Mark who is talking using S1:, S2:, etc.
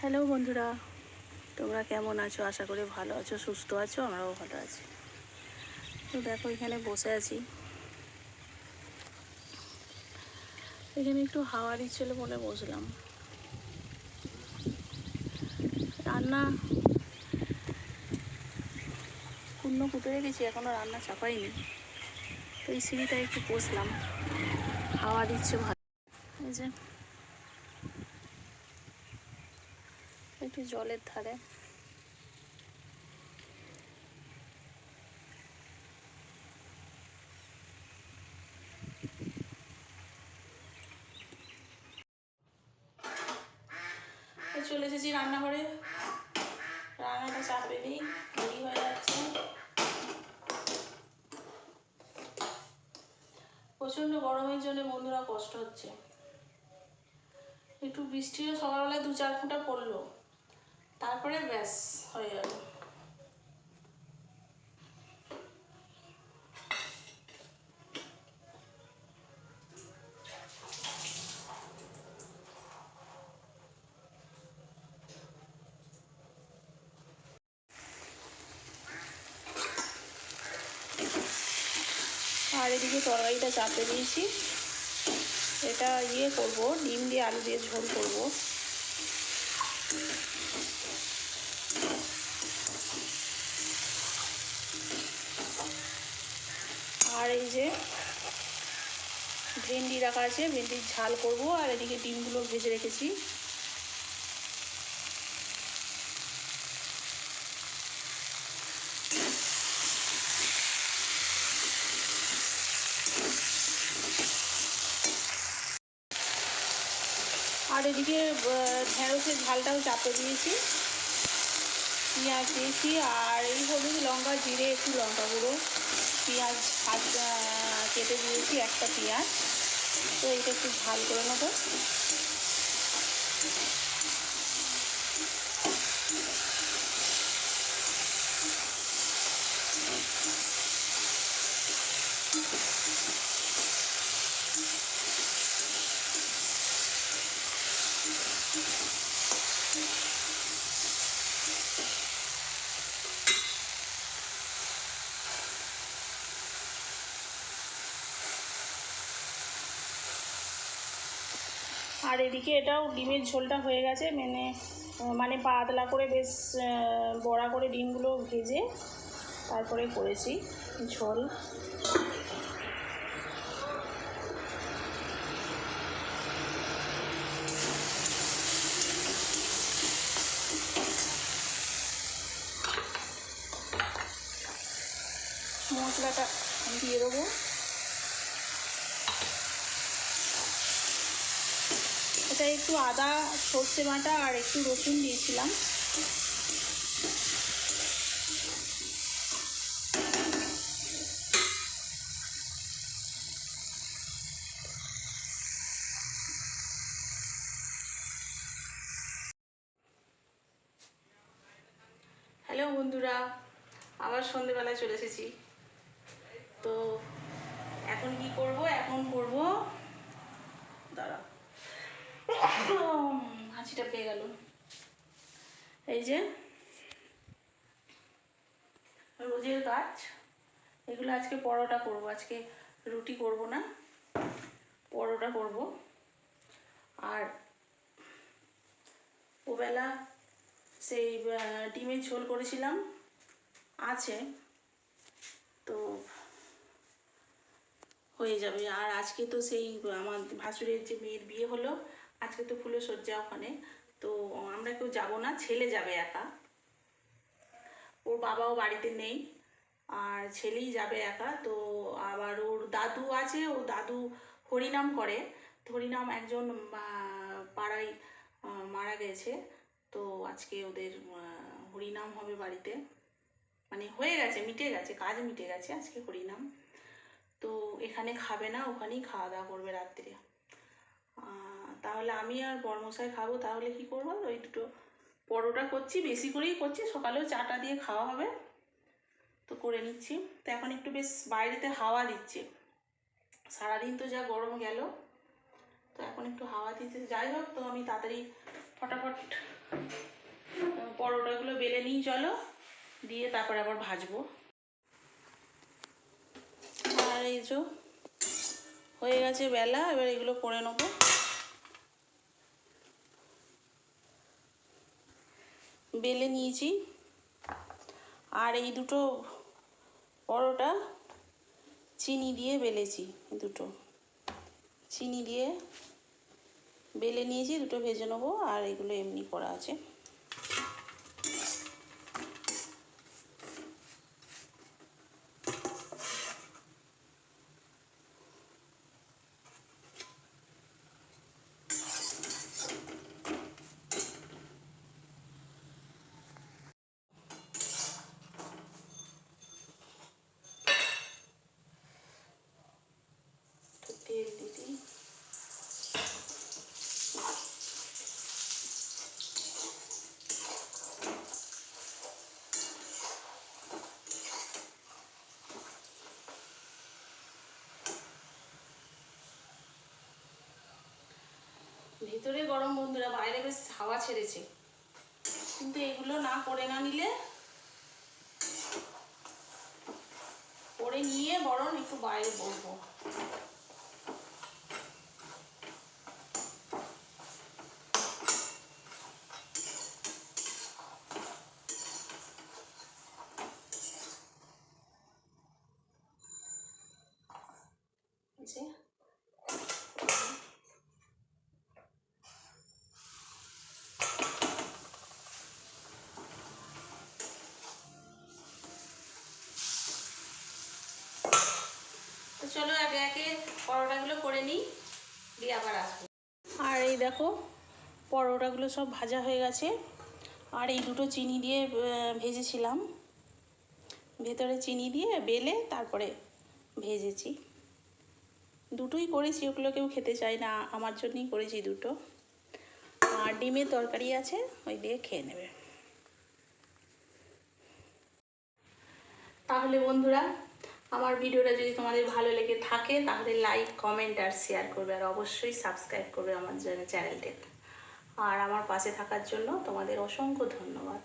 S1: Hello বন্ধুরা, তোমরা কেমন আছো? আশা করি ভালো আছো, সুস্থ আছো। আমরাও ভালো আছি। তো দেখো, এখানে বসে আছি। এখানে একটু হাওয়া দিচ্ছিল বলে বসলাম। রান্না কুটে রেখেছি, এখনও রান্না চাপাইনি। তো এই সিঁড়িটা একটু বসলাম, হাওয়া দিচ্ছে ভালো। এই যে একটু জলের ধারে। চলে এসেছি রান্নাঘরে। রান্নাটা চাপে দিই, দেরি হয়ে যাচ্ছে। প্রচণ্ড গরমের জন্য বন্ধুরা কষ্ট হচ্ছে। একটু বৃষ্টিও সকালবেলায় 2-4 ফোঁটা পড়লো, তারপরে ব্যাস হয়ে গেল। আর এদিকে তরকারিটা চাপে দিয়েছি। এটা করব, ডিম দিয়ে আলু দিয়ে ঝোল করব। আর এই যে ভেন্ডি রাখা আছে, ভেন্ডির ঝাল করব। আর এদিকে ডিমগুলো ভেজে রেখেছি। আর এদিকে ঢেঁড়সের ঝালটাও চাপে দিয়েছি, পেঁয়াজ দিয়েছি। আর এই হলুদ, লঙ্কা, জিরে, একটু লঙ্কা গুঁড়ো, পেঁয়াজ কেটে দিয়েছি, একটা পেঁয়াজ। তো এটা একটু ঝাল করে নেবো। আর এদিকে এটাও ডিমের ঝোলটা হয়ে গেছে। মানে পাতলা করে বেশ বড়া করে ডিমগুলো ভেজে তারপরে করেছি ঝোল। মশলাটা দিয়ে দেবো। এটা একটু আদা, সর্ষে বাটা আর একটু রসুন দিয়েছিলাম। হ্যালো বন্ধুরা, আবার সন্ধেবেলায় চলে এসেছি। তো এখন কি করব? এখন করব, দাঁড়া, হাঁচিটা পেয়ে গেল। এই যে রোজের কাজ, এগুলো আজকে পরোটা করব। আজকে রুটি করব না, পরোটা করব। আর ওবেলা সেই ডিমের ঝোল করেছিলাম, আছে, তো হয়ে যাবে। আর আজকে তো সেই আমার ভাসুরের যে মেয়ের বিয়ে হলো, আজকে তো ফুলসজ্জা ওখানে। তো আমরা কেউ যাব না, ছেলে যাবে একা। ওর বাবাও বাড়িতে নেই, আর ছেলেই যাবে একা। তো আবার ওর দাদু আছে, ও দাদু হরিনাম করে। হরিনাম একজন পাড়ায় মারা গেছে। তো আজকে ওদের হরিনাম হবে বাড়িতে, মানে হয়ে গেছে, মিটে গেছে, কাজ মিটে গেছে। আজকে হরিনাম। তো এখানে খাবে না, ওখানেই খাওয়া দাওয়া করবে রাত্রে। তাহলে আমি আর বর্মশাই খাবো। তাহলে কি করবো, ওই দুটো পরোটা করছি, বেশি করেই করছি, সকালেও চাটা দিয়ে খাওয়া হবে, তো করে নিচ্ছি। তো এখন একটু বেশ বাইরেতে হাওয়া দিচ্ছে, সারাদিন তো যা গরম গেল, তো এখন একটু হাওয়া দিতে। যাই হোক, তো আমি তাড়াতাড়ি ফটাফট পরোটাগুলো বেলে নিই চলো, দিয়ে তারপরে আবার ভাজবো। আর এই যে হয়ে গেছে বেলা, এবার এগুলো করে নেবো। বেলে নিয়েছি, আর এই দুটো পরোটা চিনি দিয়ে বেলেছি, দুটো চিনি দিয়ে বেলে নিয়েছি, দুটো ভেজে নেবো। আর এগুলো এমনি করা আছে। তেল দিদি, ভিতরে গরম বন্ধুরা, বাইরে বেশ হাওয়া ছেড়েছে, কিন্তু এগুলো না করে না নিলে, করে নিয়ে বরং একটু বাইরে বসবো। তো চলো আগে আগে পরোটাগুলো করে নিই, দিয়ে আবার আসবো। আর এই দেখো পরোটাগুলো সব ভাজা হয়ে গেছে। আর এই দুটো চিনি দিয়ে ভেজেছিলাম, ভেতরে চিনি দিয়ে বেলে তারপরে ভেজেছি। দুটোই করেছি, ওগুলো কেউ খেতে চায় না, আমার জন্যই করেছি দুটো। আর ডিমের তরকারি আছে, ওই দিয়ে খেয়ে নেবে। তাহলে বন্ধুরা, আমার ভিডিওটা যদি তোমাদের ভালো লেগে থাকে তাহলে লাইক, কমেন্ট আর শেয়ার করবে, আর অবশ্যই সাবস্ক্রাইব করবে আমার চ্যানেলটা। আর আমার পাশে থাকার জন্য তোমাদের অসংখ্য ধন্যবাদ।